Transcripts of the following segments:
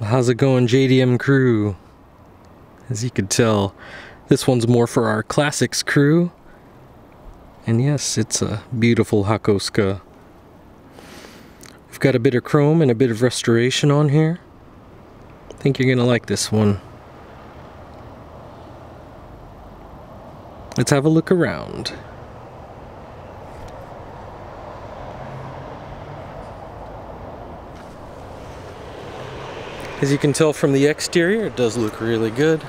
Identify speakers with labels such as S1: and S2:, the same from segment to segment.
S1: How's it going, JDM crew? As you can tell, this one's more for our classics crew. And yes, it's a beautiful Hakosuka. We've got a bit of chrome and a bit of restoration on here. I think you're gonna like this one. Let's have a look around. As you can tell from the exterior, it does look really good.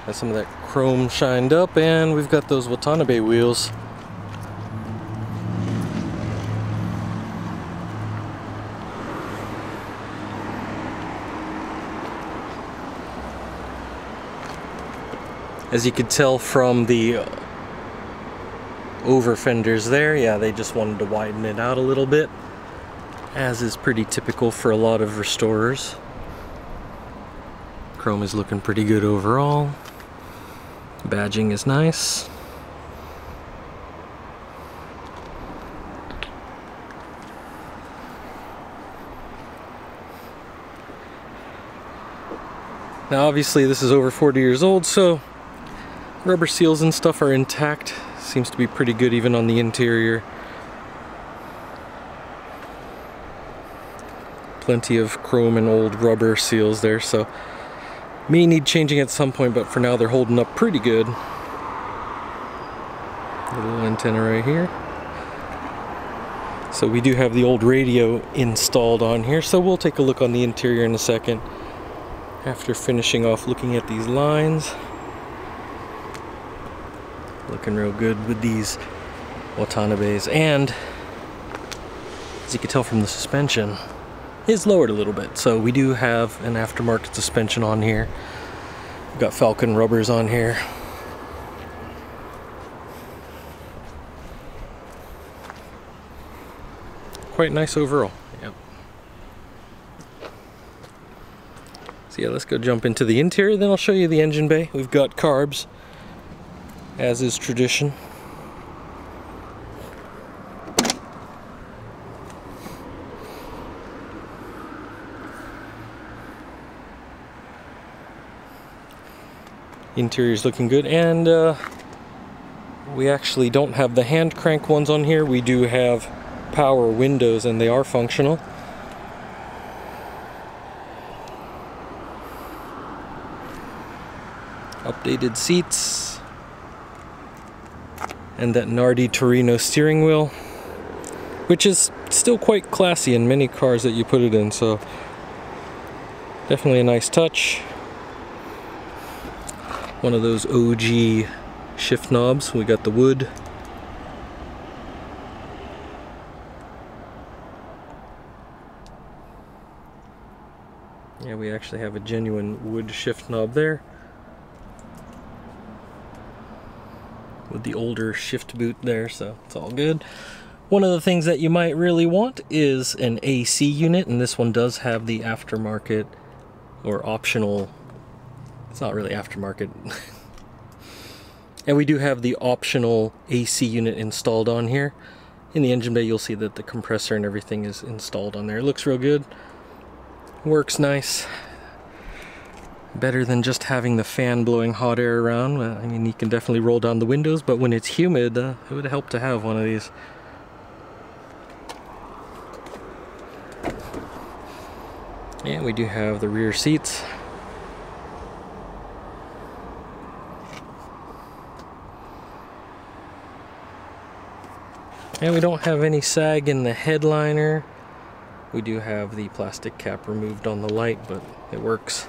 S1: Got some of that chrome shined up, and we've got those Watanabe wheels. As you could tell from the over fenders there, yeah, they just wanted to widen it out a little bit, as is pretty typical for a lot of restorers. Chrome is looking pretty good overall. Badging is nice. Now obviously this is over 40 years old, so rubber seals and stuff are intact. Seems to be pretty good even on the interior. Plenty of chrome and old rubber seals there, so may need changing at some point, but for now they're holding up pretty good. Little antenna right here. So we do have the old radio installed on here, so we'll take a look on the interior in a second after finishing off looking at these lines. Looking real good with these Watanabes, and as you can tell from the suspension, is lowered a little bit, so we do have an aftermarket suspension on here. We've got Falcon rubbers on here. Quite nice overall. Yep. So yeah, let's go jump into the interior, then I'll show you the engine bay. We've got carbs, as is tradition. Interior's looking good, and we actually don't have the hand crank ones on here. We do have power windows, and they are functional. Updated seats, and that Nardi Torino steering wheel, which is still quite classy in many cars that you put it in, so definitely a nice touch. One of those OG shift knobs. We got the wood. Yeah, we actually have a genuine wood shift knob there, with the older shift boot there, so it's all good. One of the things that you might really want is an AC unit, and this one does have the aftermarket or optional. It's not really aftermarket. And we do have the optional AC unit installed on here. In the engine bay, you'll see that the compressor and everything is installed on there. It looks real good. Works nice. Better than just having the fan blowing hot air around. I mean, you can definitely roll down the windows, but when it's humid, it would help to have one of these. And we do have the rear seats. And we don't have any sag in the headliner. We do have the plastic cap removed on the light, but it works.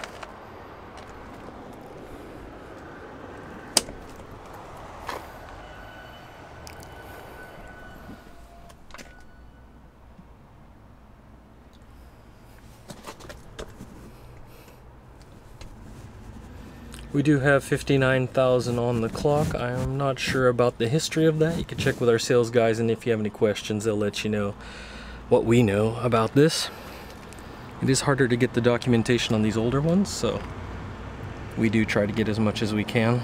S1: We do have 59,000 on the clock. I'm not sure about the history of that. You can check with our sales guys, and if you have any questions, they'll let you know what we know about this. It is harder to get the documentation on these older ones, so we do try to get as much as we can.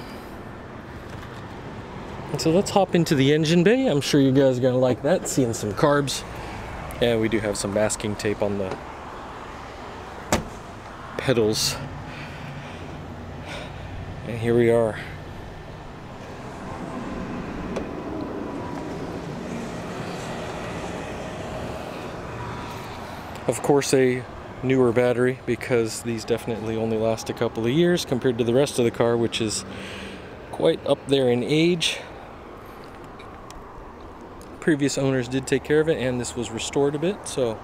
S1: And so let's hop into the engine bay. I'm sure you guys are gonna like that, seeing some carbs. And we do have some masking tape on the pedals. And here we are. Of course, a newer battery, because these definitely only last a couple of years compared to the rest of the car, which is quite up there in age. Previous owners did take care of it, and this was restored a bit, so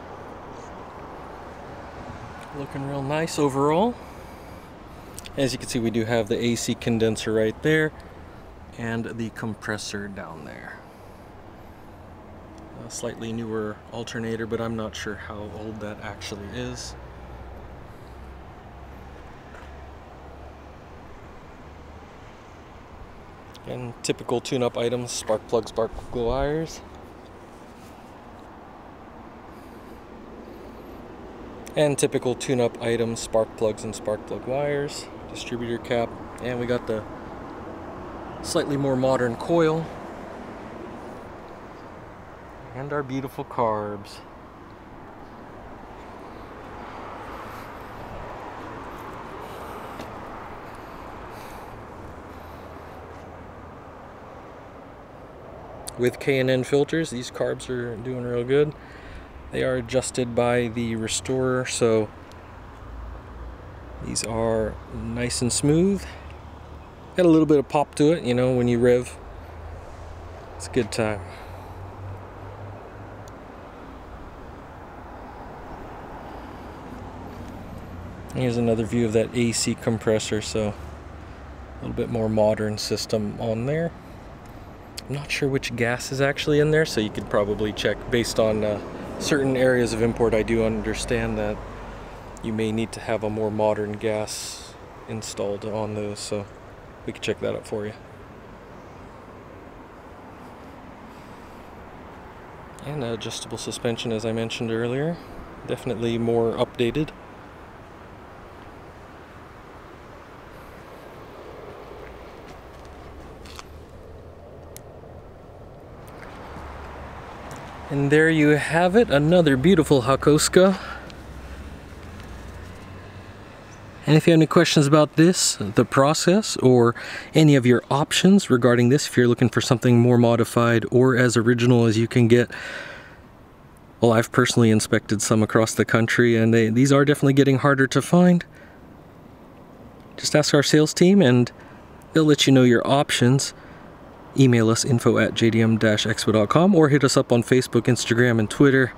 S1: looking real nice overall. As you can see, we do have the AC condenser right there and the compressor down there. A slightly newer alternator, but I'm not sure how old that actually is. And typical tune-up items: spark plugs, spark wires. And typical tune-up items: spark plugs and spark plug wires, distributor cap, and we got the slightly more modern coil, and our beautiful carbs. With K&N filters, these carbs are doing real good. They are adjusted by the restorer, so these are nice and smooth. Got a little bit of pop to it, you know, when you rev. It's a good time. Here's another view of that AC compressor, so a little bit more modern system on there. I'm not sure which gas is actually in there, so you could probably check based on certain areas of import. I do understand that you may need to have a more modern gas installed on those, so we can check that out for you. And adjustable suspension, as I mentioned earlier, definitely more updated. And there you have it, another beautiful Hakosuka. And if you have any questions about this, the process, or any of your options regarding this, if you're looking for something more modified or as original as you can get, well, I've personally inspected some across the country, and these are definitely getting harder to find. Just ask our sales team and they'll let you know your options. Email us info@jdm-expo.com or hit us up on Facebook, Instagram, and Twitter,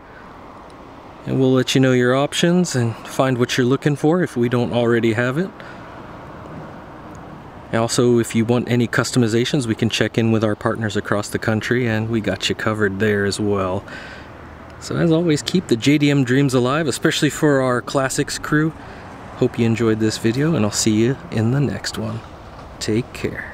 S1: and we'll let you know your options and find what you're looking for if we don't already have it. And also, if you want any customizations, we can check in with our partners across the country, and we got you covered there as well. So as always, keep the JDM dreams alive, especially for our classics crew. Hope you enjoyed this video, and I'll see you in the next one. Take care.